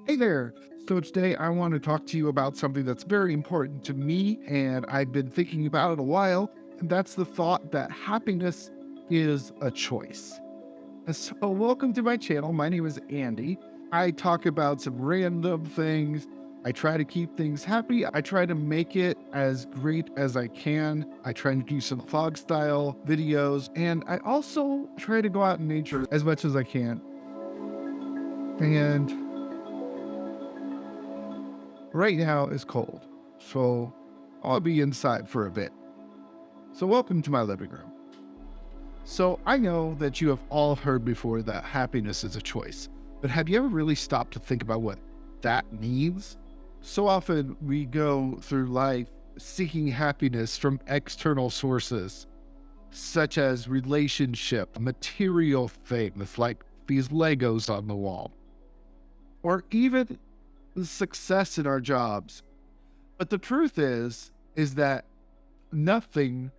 Hey there. So today I want to talk to you about something that's very important to me, and I've been thinking about it a while, and that's the thought that happiness is a choice. So, welcome to my channel. My name is Andy. I talk about some random things. I try to keep things happy. I try to make it as great as I can. I try to do some vlog style videos, and I also try to go out in nature as much as I can. And right now is cold, so I'll be inside for a bit. So, welcome to my living room. So, I know that you have all heard before that happiness is a choice, but have you ever really stopped to think about what that means? So often we go through life seeking happiness from external sources, such as relationship, material things like these Legos on the wall, or even success in our jobs. But the truth is that nothing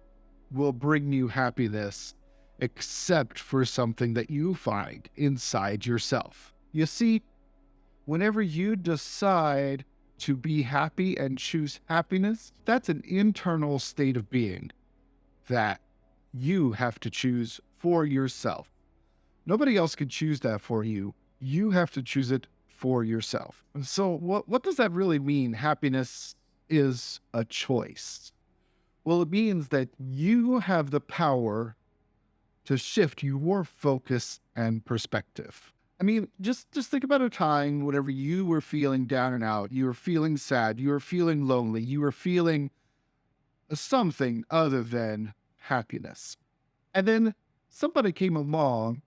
will bring you happiness except for something that you find inside yourself. You see, whenever you decide to be happy and choose happiness, that's an internal state of being that you have to choose for yourself. Nobody else can choose that for you. You have to choose it for yourself. So what does that really mean? Happiness is a choice. Well, it means that you have the power to shift your focus and perspective. I mean, just think about a time whenever you were feeling down and out, you were feeling sad, you were feeling lonely, you were feeling something other than happiness. And then somebody came along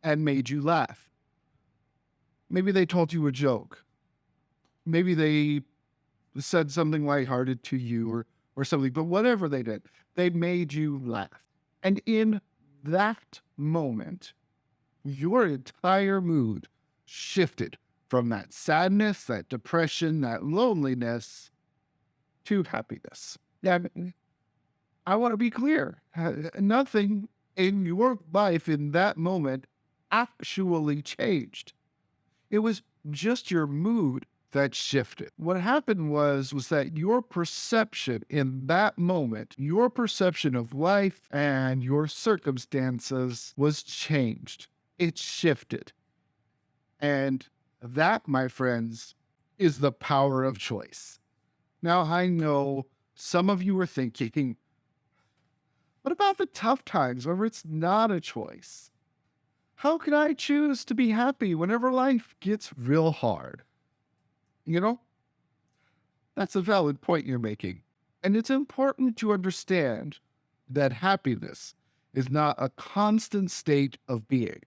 and made you laugh. Maybe they told you a joke. Maybe they said something lighthearted to you or something, but whatever they did, they made you laugh. And in that moment, your entire mood shifted from that sadness, that depression, that loneliness to happiness. Yeah, I want to be clear. Nothing in your life in that moment actually changed. It was just your mood that shifted. What happened was that your perception in that moment, your perception of life and your circumstances was changed. It shifted. And that, my friends, is the power of choice. Now, I know some of you are thinking, what about the tough times where it's not a choice? How can I choose to be happy whenever life gets real hard? You know, that's a valid point you're making. And it's important to understand that happiness is not a constant state of being.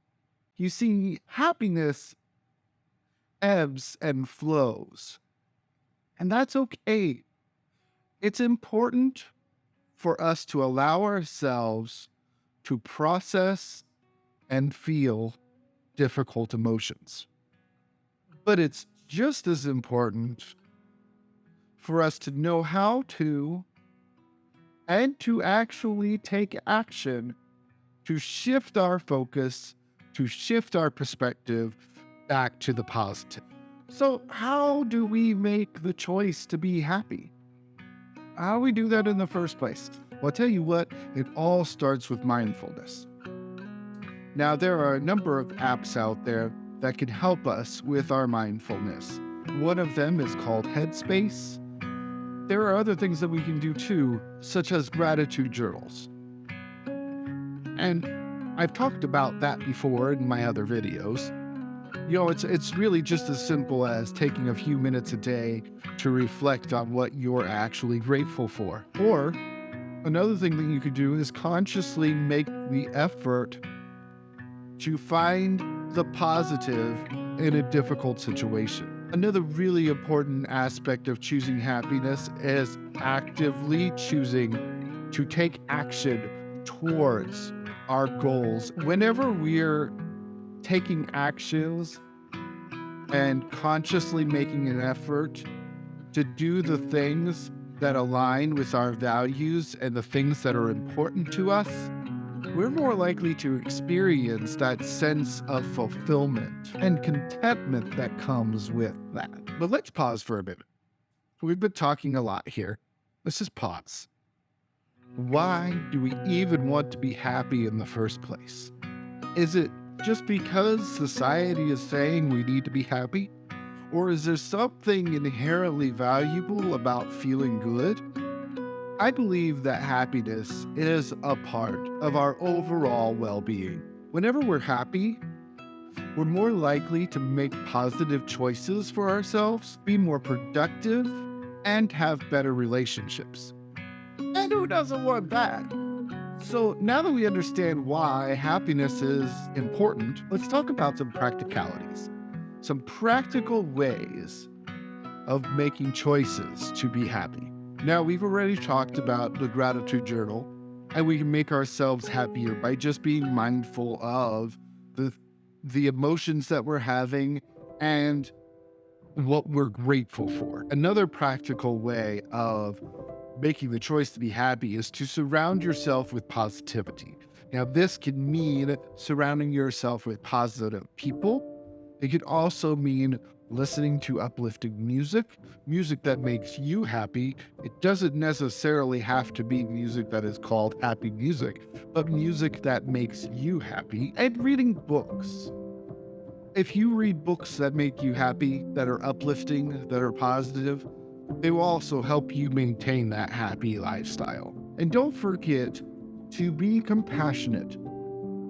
You see, happiness ebbs and flows, and that's okay. It's important for us to allow ourselves to process and feel difficult emotions. But it's just as important for us to know how to and to actually take action to shift our focus, to shift our perspective back to the positive. So, how do we make the choice to be happy? How do we do that in the first place? Well, I'll tell you what, it all starts with mindfulness. Now, there are a number of apps out there that can help us with our mindfulness. One of them is called Headspace. There are other things that we can do too, such as gratitude journals. And I've talked about that before in my other videos. You know, it's really just as simple as taking a few minutes a day to reflect on what you're actually grateful for. Or another thing that you could do is consciously make the effort to find the positive in a difficult situation. Another really important aspect of choosing happiness is actively choosing to take action towards our goals. Whenever we're taking actions and consciously making an effort to do the things that align with our values and the things that are important to us, we're more likely to experience that sense of fulfillment and contentment that comes with that. But let's pause for a minute. We've been talking a lot here. Let's just pause. Why do we even want to be happy in the first place? Is it just because society is saying we need to be happy? Or is there something inherently valuable about feeling good? I believe that happiness is a part of our overall well-being. Whenever we're happy, we're more likely to make positive choices for ourselves, be more productive, and have better relationships. And who doesn't want that? So now that we understand why happiness is important, let's talk about some practicalities, some practical ways of making choices to be happy. Now, we've already talked about the gratitude journal, and we can make ourselves happier by just being mindful of the emotions that we're having and what we're grateful for. Another practical way of making the choice to be happy is to surround yourself with positivity. Now, this can mean surrounding yourself with positive people. It could also mean listening to uplifting music that makes you happy. It doesn't necessarily have to be music that is called happy music, but music that makes you happy, and reading books. If you read books that make you happy, that are uplifting, that are positive, they will also help you maintain that happy lifestyle. And don't forget to be compassionate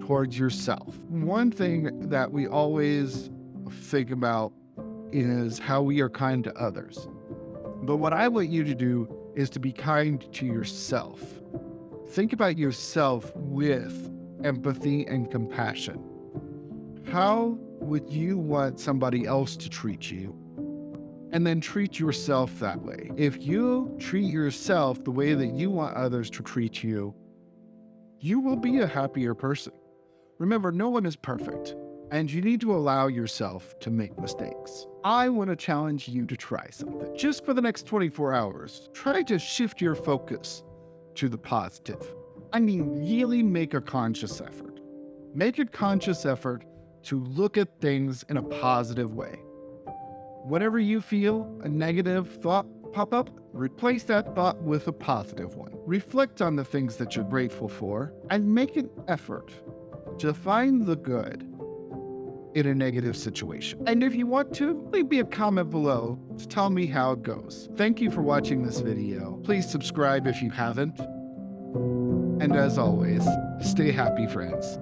towards yourself. One thing that we always think about is how we are kind to others. But what I want you to do is to be kind to yourself. Think about yourself with empathy and compassion. How would you want somebody else to treat you? And then treat yourself that way. If you treat yourself the way that you want others to treat you, you will be a happier person. Remember, no one is perfect, and you need to allow yourself to make mistakes. I want to challenge you to try something. Just for the next 24 hours, try to shift your focus to the positive. I mean, really make a conscious effort. Make a conscious effort to look at things in a positive way. Whenever you feel a negative thought pop up, replace that thought with a positive one. Reflect on the things that you're grateful for and make an effort to find the good in a negative situation. And if you want to, leave me a comment below to tell me how it goes. Thank you for watching this video. Please subscribe if you haven't. And as always, stay happy, friends.